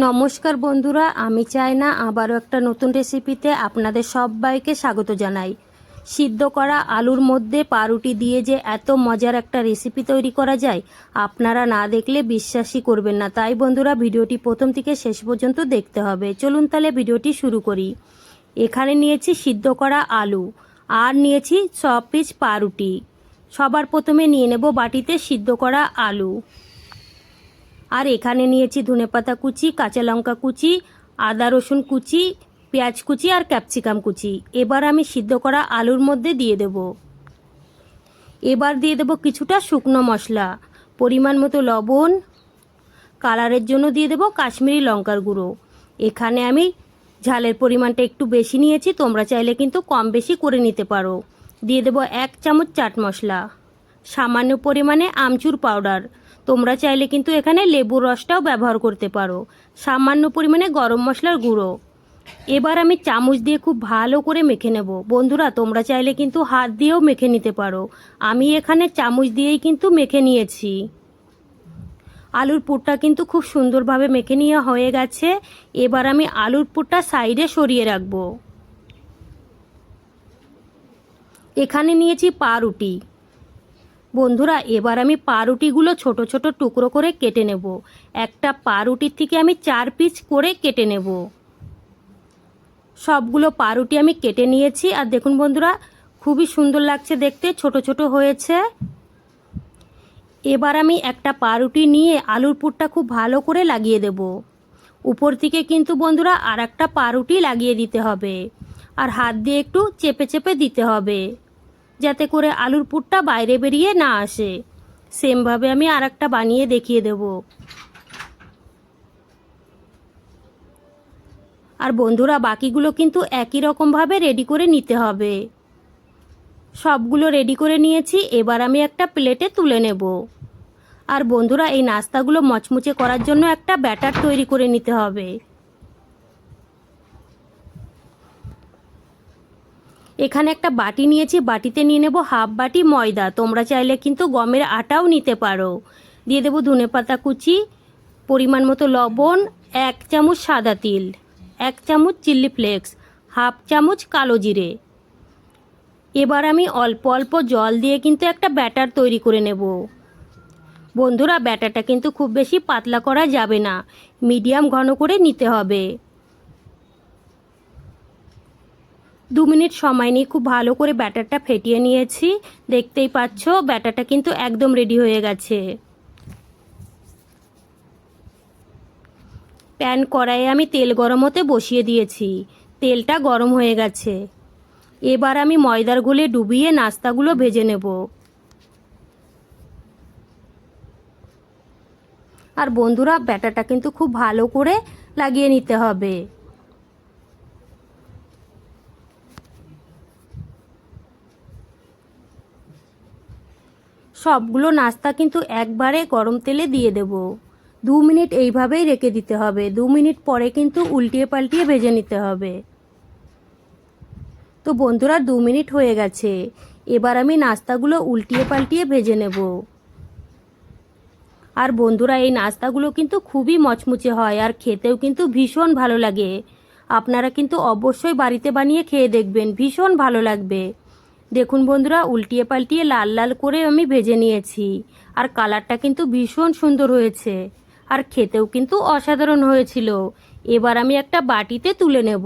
নমস্কার বন্ধুরা, আমি চায়না আবারও একটা নতুন রেসিপিতে আপনাদের সবাইকে স্বাগত জানাই। সিদ্ধ করা আলুর মধ্যে পাউরুটি দিয়ে যে এত মজার একটা রেসিপি তৈরি করা যায়, আপনারা না দেখলে বিশ্বাসই করবেন না। তাই বন্ধুরা, ভিডিওটি প্রথম থেকে শেষ পর্যন্ত দেখতে হবে। চলুন তাহলে ভিডিওটি শুরু করি। এখানে নিয়েছি সিদ্ধ করা আলু আর নিয়েছি 6 পিস পাউরুটি। সবার প্রথমে নিয়ে নেব বাটিতে সিদ্ধ করা আলু। আর এখানে নিয়েছি ধনেপাতা কুচি, কাঁচা লঙ্কা কুচি, আদা রসুন কুচি, পেঁয়াজ কুচি আর ক্যাপসিকাম কুচি। এবার আমি সিদ্ধ করা আলুর মধ্যে দিয়ে দেব। এবার দিয়ে দেব কিছুটা শুকনো মশলা, পরিমাণ মতো লবণ, কালারের জন্য দিয়ে দেব কাশ্মীরি লঙ্কার গুঁড়ো। এখানে আমি ঝালের পরিমাণটা একটু বেশি নিয়েছি, তোমরা চাইলে কিন্তু কম বেশি করে নিতে পারো। দিয়ে দেব 1 চামচ চাট মশলা, সামান্য পরিমাণে আমচুর পাউডার, তোমরা চাইলে কিন্তু এখানে লেবুর রসটাও ব্যবহার করতে পারো, সামান্য পরিমাণে গরম মশলার গুঁড়ো। এবার আমি চামচ দিয়ে খুব ভালো করে মেখে নেব। বন্ধুরা, তোমরা চাইলে কিন্তু হাত দিয়েও মেখে নিতে পারো, আমি এখানে চামচ দিয়েই কিন্তু মেখে নিয়েছি। আলুর পুরটা কিন্তু খুব সুন্দরভাবে মেখে নেওয়া হয়ে গেছে। এবার আমি আলুর পুরটা সাইডে সরিয়ে রাখব। এখানে নিয়েছি পাউরুটি। বন্ধুরা, এবার আমি পাউরুটিগুলো ছোট ছোট টুকরো করে কেটে নেব। একটা পাউরুটির থেকে আমি 4 পিস করে কেটে নেব। সবগুলো পাউরুটি আমি কেটে নিয়েছি। আর দেখুন বন্ধুরা, খুবই সুন্দর লাগছে দেখতে, ছোট ছোট হয়েছে। এবার আমি একটা পাউরুটি নিয়ে আলুর পুরটা খুব ভালো করে লাগিয়ে দেব। উপর থেকে কিন্তু বন্ধুরা আর একটা পাউরুটি লাগিয়ে দিতে হবে, আর হাত দিয়ে একটু চেপে চেপে দিতে হবে, যাতে করে আলুর পুরটা বাইরে বেরিয়ে না আসে। সেমভাবে আমি আর একটা বানিয়ে দেখিয়ে দেব। আর বন্ধুরা, বাকিগুলো কিন্তু একই রকমভাবে রেডি করে নিতে হবে। সবগুলো রেডি করে নিয়েছি। এবার আমি একটা প্লেটে তুলে নেব। আর বন্ধুরা, এই নাস্তাগুলো মচমুচে করার জন্য একটা ব্যাটার তৈরি করে নিতে হবে। এখানে একটা বাটি নিয়েছি, বাটিতে নিয়ে নেব হাফ বাটি ময়দা, তোমরা চাইলে কিন্তু গমের আটাও নিতে পারো। দিয়ে দেব ধনেপাতা কুচি, পরিমাণ মতো লবণ, 1 চামচ সাদা তিল, 1 চামচ চিলি ফ্লেক্স, হাফ চামচ কালো জিরে। এবার আমি অল্প অল্প জল দিয়ে কিন্তু একটা ব্যাটার তৈরি করে নেব। বন্ধুরা, ব্যাটারটা কিন্তু খুব বেশি পাতলা করা যাবে না, মিডিয়াম ঘন করে নিতে হবে। 2 মিনিট সময় নিয়ে খুব ভালো করে ব্যাটারটা ফেটিয়ে নিয়েছি। দেখতেই পাচ্ছ ব্যাটারটা কিন্তু একদম রেডি হয়ে গেছে। প্যান কড়াইয়ে আমি তেল গরম হতে বসিয়ে দিয়েছি, তেলটা গরম হয়ে গেছে। এবার আমি ময়দার ঘোলে ডুবিয়ে নাস্তাগুলো ভেজে নেব। আর বন্ধুরা, ব্যাটারটা কিন্তু খুব ভালো করে লাগিয়ে নিতে হবে। সবগুলো নাস্তা কিন্তু একবারে গরম তেলে দিয়ে দেব। 2 মিনিট এইভাবেই রেখে দিতে হবে। 2 মিনিট পরে কিন্তু উল্টিয়ে পাল্টিয়ে ভেজে নিতে হবে। তো বন্ধুরা, 2 মিনিট হয়ে গেছে। এবার আমি নাস্তাগুলো উল্টিয়ে পাল্টিয়ে ভেজে নেব। আর বন্ধুরা, এই নাস্তাগুলো কিন্তু খুবই মচমুচে হয় আর খেতেও কিন্তু ভীষণ ভালো লাগে। আপনারা কিন্তু অবশ্যই বাড়িতে বানিয়ে খেয়ে দেখবেন, ভীষণ ভালো লাগবে। দেখুন বন্ধুরা, উল্টিয়ে পাল্টিয়ে লাল লাল করে আমি ভেজে নিয়েছি। আর কালারটা কিন্তু ভীষণ সুন্দর হয়েছে, আর খেতেও কিন্তু অসাধারণ হয়েছিল। এবার আমি একটা বাটিতে তুলে নেব।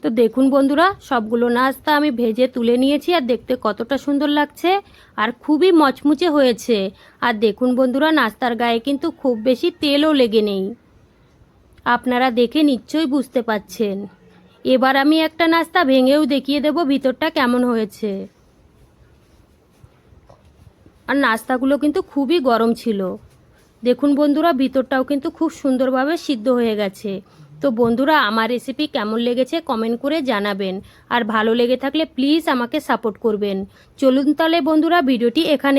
তো দেখুন বন্ধুরা, সবগুলো নাস্তা আমি ভেজে তুলে নিয়েছি, আর দেখতে কতটা সুন্দর লাগছে আর খুবই মচমুচে হয়েছে। আর দেখুন বন্ধুরা, নাস্তার গায়ে কিন্তু খুব বেশি তেলও লেগে নেই, আপনারা দেখে নিশ্চয়ই বুঝতে পাচ্ছেন। এবার আমি একটা নাস্তা ভেঙেও দেখিয়ে দেব ভিতরটা কেমন হয়েছে। আর নাস্তাগুলো কিন্তু খুবই গরম ছিল। দেখুন বন্ধুরা, ভিতরটাও কিন্তু খুব সুন্দরভাবে সিদ্ধ হয়ে গেছে। তো বন্ধুরা, আমার রেসিপি কেমন লেগেছে কমেন্ট করে জানাবেন, আর ভালো লেগে থাকলে প্লিজ আমাকে সাপোর্ট করবেন। চলুন তাহলে বন্ধুরা, ভিডিওটি এখানে